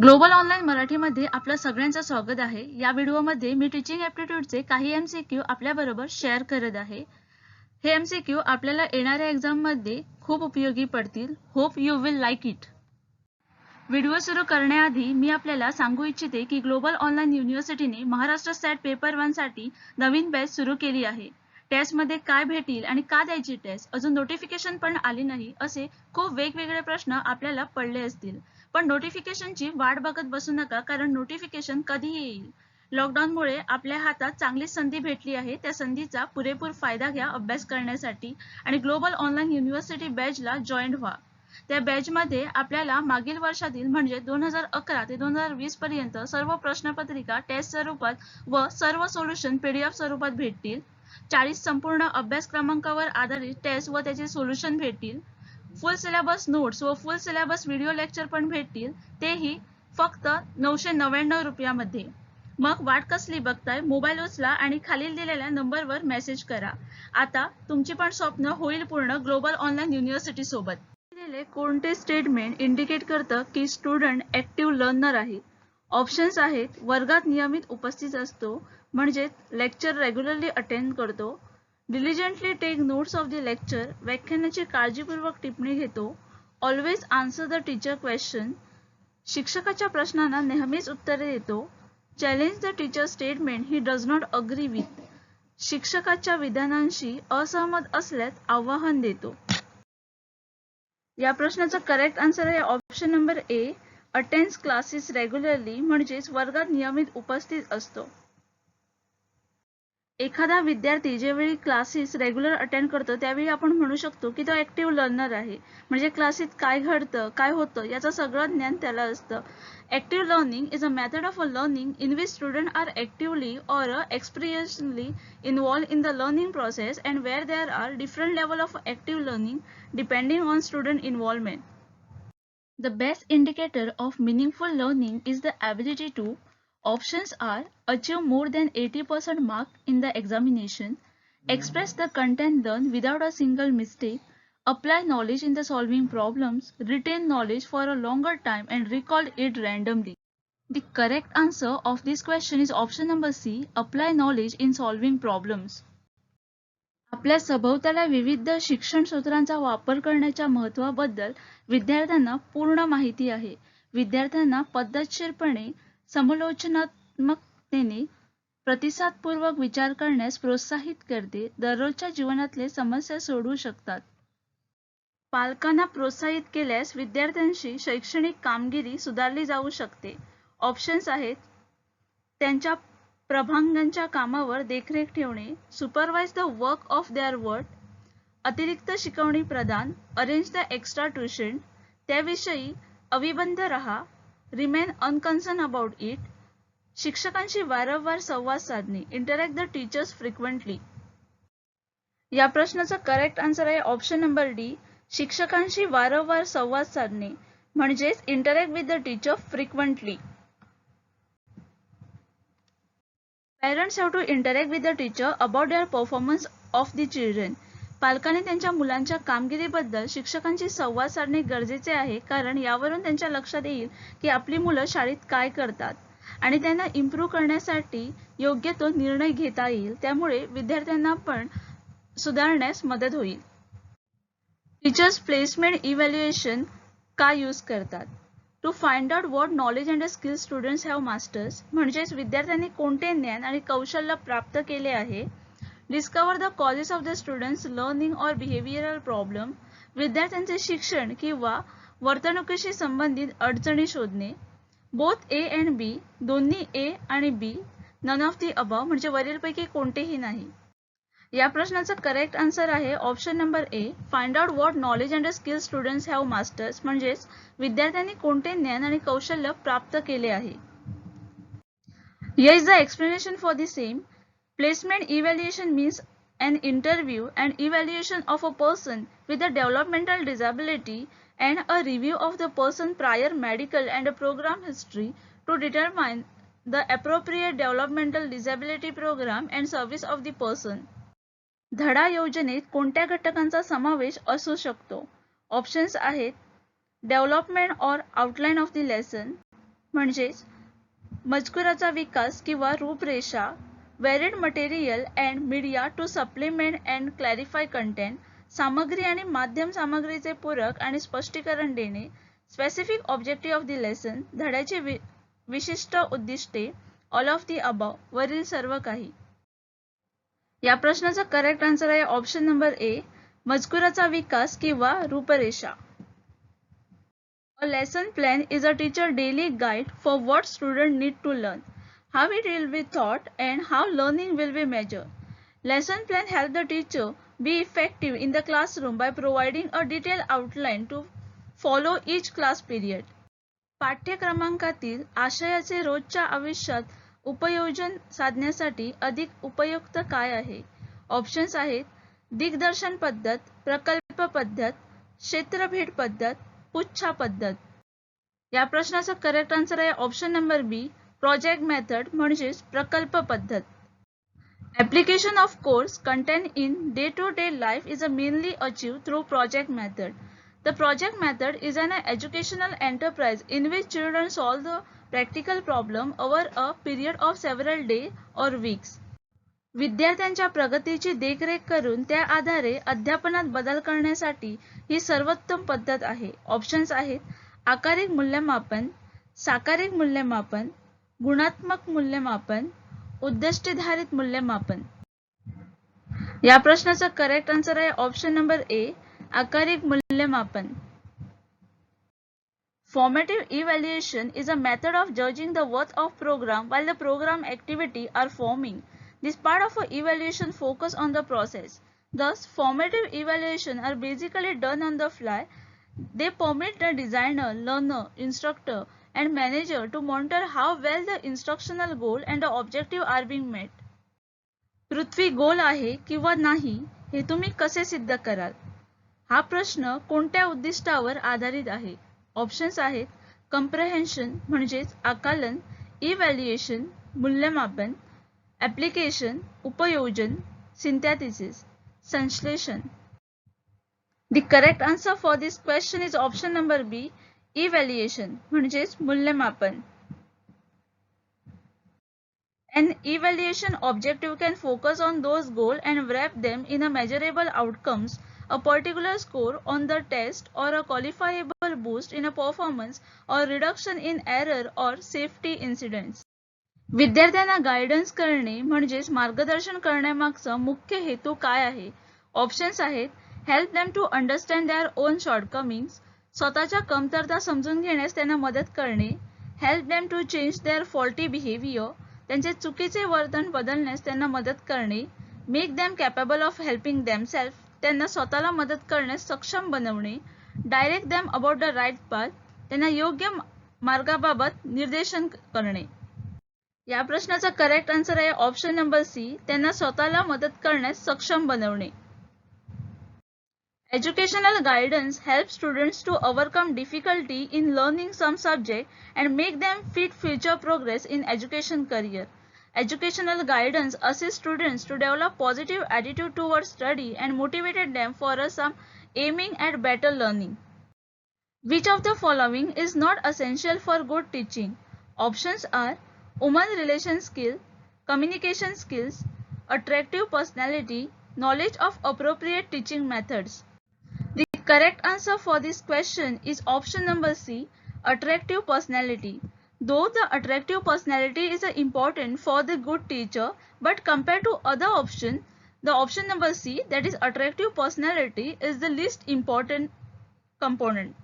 Global online मराठीमध्ये आपलं सगळ्यांचं स्वागत आहे. या व्हिडिओमध्ये मी टीचिंग ॲप्टिट्यूडचे काही MCQ आपल्याबरोबर शेअर करत आहे. हे MCQ आपल्याला येणाऱ्या एक्झाममध्ये खूप उपयोगी पडतील. Hope you will like it. Video सुरू करण्याआधी मी आपल्याला सांगू इच्छिते की ग्लोबल ऑनलाईन युनिव्हर्सिटीने महाराष्ट्र स्टॅट पेपर 1 साठी नवीन बॅच सुरू केली आहे. टेस्टमध्ये काय भेटेल आणि का द्यायची टेस्ट, अजून नोटिफिकेशन पण आली नाही, असे खूप वेगवेगळे प्रश्न आपल्याला पडले असतील. पण नोटिफिकेशनची वाट बघत बसू नका, कारण नोटिफिकेशन कधीही येईल. लॉकडाऊनमुळे आपल्या हातात चांगली संधी भेटली आहे. त्या संधीचा पुरेपूर फायदा घ्या अभ्यास करण्यासाठी आणि ग्लोबल ऑनलाईन युनिव्हर्सिटी बॅचला जॉईन व्हा. त्या बॅचमध्ये आपल्याला मागील वर्षातील म्हणजे 2011 ते 2020 पर्यंत सर्व प्रश्नपत्रिका टेस्ट स्वरूपात व सर्व सोल्युशन PDF स्वरूपात भेटतील. 40 संपूर्ण अभ्यासक्रमांकावर आधारित टेस्ट व त्याचे सोल्युशन भेटतील. फुल सिलेबस नोट्स व फुल सिलेबस व्हिडिओ लेक्चर पण भेटतील, तेही फक्त 999 रुपयामध्ये. मग वाट कसली बघताय? मोबाईल उचला आणि खालील दिलेल्या नंबरवर मेसेज करा. आता तुमची पण स्वप्न होईल पूर्ण ग्लोबल ऑनलाईन युनिव्हर्सिटी सोबत. कोणते स्टेटमेंट इंडिकेट करतं की स्टुडंट ऍक्टिव्ह लर्नर आहे? ऑप्शन्स आहेत: वर्गात नियमित उपस्थित असतो, म्हणजे लेक्चर रेग्युलरली अटेंड करतो, diligently take notes of the lecture, व्याख्यानाची काळजीपूर्वक टिप्पणी घेतो, always answer the teacher question, शिक्षकाच्या प्रश्नांना नेहमीच उत्तरे देतो, challenge the teacher statement he does not agree with, शिक्षकाच्या विधानांशी असहमत असल्यास आव्हान देतो. या प्रश्नाचा करेक्ट आन्सर आहे option number A, attends classes regularly, म्हणजेच वर्गात नियमित उपस्थित असतो. एखादा विद्यार्थी ज्यावेळी क्लासेस रेग्युलर अटेंड करतो त्यावेळी आपण म्हणू शकतो की तो ऍक्टिव्ह लर्नर आहे, म्हणजे क्लासेस काय घडतं काय होतं याचं सगळं ज्ञान त्याला असतं. Active learning is a method of learning in which student are actively और experientially involved in the learning process and where there are different level of active learning depending on student involvement. The best indicator of meaningful learning is the ability to. Options are: achieve more than 80% mark in the examination, express the content learned without a single mistake, apply knowledge in the solving problems, retain knowledge for a longer time and recall it randomly. The correct answer of this question is option number C, apply knowledge in solving problems. आपल्या सभोवताल्या विविध शिक्षण सूत्रांचा वापर करण्याच्या महत्त्वाबद्दल विद्यार्थ्यांना पूर्ण माहिती आहे. विद्यार्थ्यांना पद्धतशीरपणे, समालोचनात्मकतेने, प्रतिसादपूर्वक विचार करण्यास प्रोत्साहित करते. दररोजच्या जीवनातले समस्या सोडवू शकतात. पालकांना प्रोत्साहित केल्यास विद्यार्थ्यांची शैक्षणिक कामगिरी सुधारली जाऊ शकते. ऑप्शन्स आहेत: त्यांच्या प्रभागांच्या कामावर देखरेख ठेवणे, supervise the work of their work, अतिरिक्त शिकवणी प्रदान, अरेंज द एक्स्ट्रा ट्युशन, त्याविषयी अविबंध राहा, रिमेन अनकन्सर्न अबाउट इट, शिक्षकांशी वारंवार संवाद साधणे, इंटरॅक्ट द टीचर्स फ्रिक्वेंटली. या प्रश्नाचा करेक्ट आन्सर आहे ऑप्शन नंबर डी, शिक्षकांशी वारंवार संवाद साधणे, म्हणजेच interact with the teacher frequently. Parents have to interact with the teacher about their performance of the children. पालकांनी त्यांच्या मुलांच्या कामगिरीबद्दल शिक्षकांशी संवाद साधणे गरजेचे आहे, कारण यावरून त्यांच्या लक्षात येईल की आपली मुलं शाळेत काय करतात आणि त्यांना इम्प्रूव्ह करण्यासाठी योग्य तो निर्णय घेता येईल. त्यामुळे विद्यार्थ्यांना पण सुधारण्यास मदत होईल. टीचर्स प्लेसमेंट इव्हॅल्युएशन का यूज करतात? To find out what knowledge and skills students have masters, म्हणजेच विद्यार्थ्यांनी कोणते ज्ञान आणि कौशल्य प्राप्त केले आहे. Discover the causes of the students learning or behavioural problem, विद्यार्थ्यांचे शिक्षण किंवा वर्तणुकीशी संबंधित अडचणी शोधणे. बोथ ए अँड बी, दोन्ही ए आणि बी, नन ऑफ दी अबव, म्हणजे वरीलपैकी कोणतेही नाही. या प्रश्नाचा करेक्ट आन्सर आहे option number A, find out what knowledge and skills students have masters, म्हणजेच विद्यार्थ्यांनी कोणते ज्ञान आणि कौशल्य प्राप्त केले आहे. Here is the explanation for the same. Placement evaluation means an interview and evaluation of a person with a developmental disability and a review of the person prior medical and program history to determine the appropriate developmental disability program and service of the person. धडा योजनेत कोणत्या घटकांचा समावेश असू शकतो? Options आहेत: development or outline of the lesson, म्हणजेच मजकुराचा विकास किंवा रूपरेषा, varied material and media to supplement and clarify content, सामग्री आणि माध्यम सामग्रीचे पूरक आणि स्पष्टीकरण देणे, specific objective of the lesson, धड्याचे विशिष्ट उद्दिष्टे, all of the above, वरील सर्व काही. या प्रश्नाचा करेक्ट आन्सर आहे ऑप्शन नंबर ए, मजकुराचा विकास किंवा रूपरेषा. A lesson plan is a teacher daily guide for what students need to learn, how it will be taught, and how learning will be measured. Lesson plan help the teacher be effective in the classroom by providing a detailed outline to follow each class period. पाठ्यक्रमांकातील आशयाचे रोजच्या आयुष्यात उपयोजन साधण्यासाठी अधिक उपयुक्त काय आहे? Options आहेत दिग्दर्शन पद्धत, प्रकल्प पद्धत, क्षेत्रभेद पद्धत, पुच्छा पद्धत. या प्रश्नाचा करेक्ट आन्सर आहे ऑप्शन नंबर बी, प्रोजेक्ट मेथड म्हणजेच प्रकल्प पद्धत. Application of course content in day-to-day life is mainly achieved through project method. The project method is an educational enterprise in which children solve the practical problem over a period of several days or weeks. विद्यार्थ्यांच्या प्रगतीची देखरेख करून त्या आधारे अध्यापनात बदल करण्यासाठी ही सर्वोत्तम पद्धत आहे. ऑप्शन्स आहेत आकारिक मूल्यमापन, साकारिक मूल्यमापन, गुणात्मक मूल्यमापन, उद्दिष्टधारित मूल्यमापन. या प्रश्नाचा करेक्ट आन्सर आहे ऑप्शन नंबर ए, आकारिक मूल्यमापन. Formative evaluation is a method of judging the worth of program while the program activity are forming. This part of a evaluation focus on the process. Thus, formative evaluation are basically done on the fly. They permit the designer, learner, instructor, and manager to monitor how well the instructional goal and the objective are being met. पृथ्वी गोल आहे किंवा नाही हे तुम्ही कसे सिद्ध कराल? हा प्रश्न कोणत्या उद्दिष्टावर आधारित आहे? ऑप्शन्स आहेत कम्प्रेहेन्शन म्हणजेच आकलन, इव्हॅल्युएशन मूल्यमापन, ऍप्लिकेशन उपयोजन, सिंथेसिस संश्लेषण. The correct answer for this question is option number B, evaluation म्हणजेच मूल्यमापन. An evaluation objective can focus on those goals and wrap them in a measurable outcomes, a particular score on the test, or a quantifiable boost in a performance or reduction in error or safety incidents. विद्यार्थ्यांना guidance करणे म्हणजेच मार्गदर्शन करण्यामागचा मुख्य हेतू काय आहे? Options आहेत help them to understand their own shortcomings, स्वतःच्या कमतरता समजून घेण्यास त्यांना मदत करणे, help them to change their faulty behaviour, त्यांचे चुकीचे वर्तन बदलण्यास त्यांना मदत करणे, make them capable of helping themselves, त्यांना स्वतःला मदत करण्यास सक्षम बनवणे, direct them about the right path, त्यांना योग्य मार्गाबाबत निर्देशन करणे. या प्रश्नाचा करेक्ट आन्सर आहे ऑप्शन नंबर सी, त्यांना स्वतःला मदत करण्यास सक्षम बनवणे. Educational guidance helps students to overcome difficulty in learning some subject and make them fit future progress in education career. Educational guidance assists students to develop positive attitude towards study and motivated them for some aiming at better learning. Which of the following is not essential for good teaching? Options are human relation skill, communication skills, attractive personality, knowledge of appropriate teaching methods. The correct answer for this question is option number C, attractive personality. Though the attractive personality is important for the good teacher, but compared to other option, the option number C, that is attractive personality, is the least important component.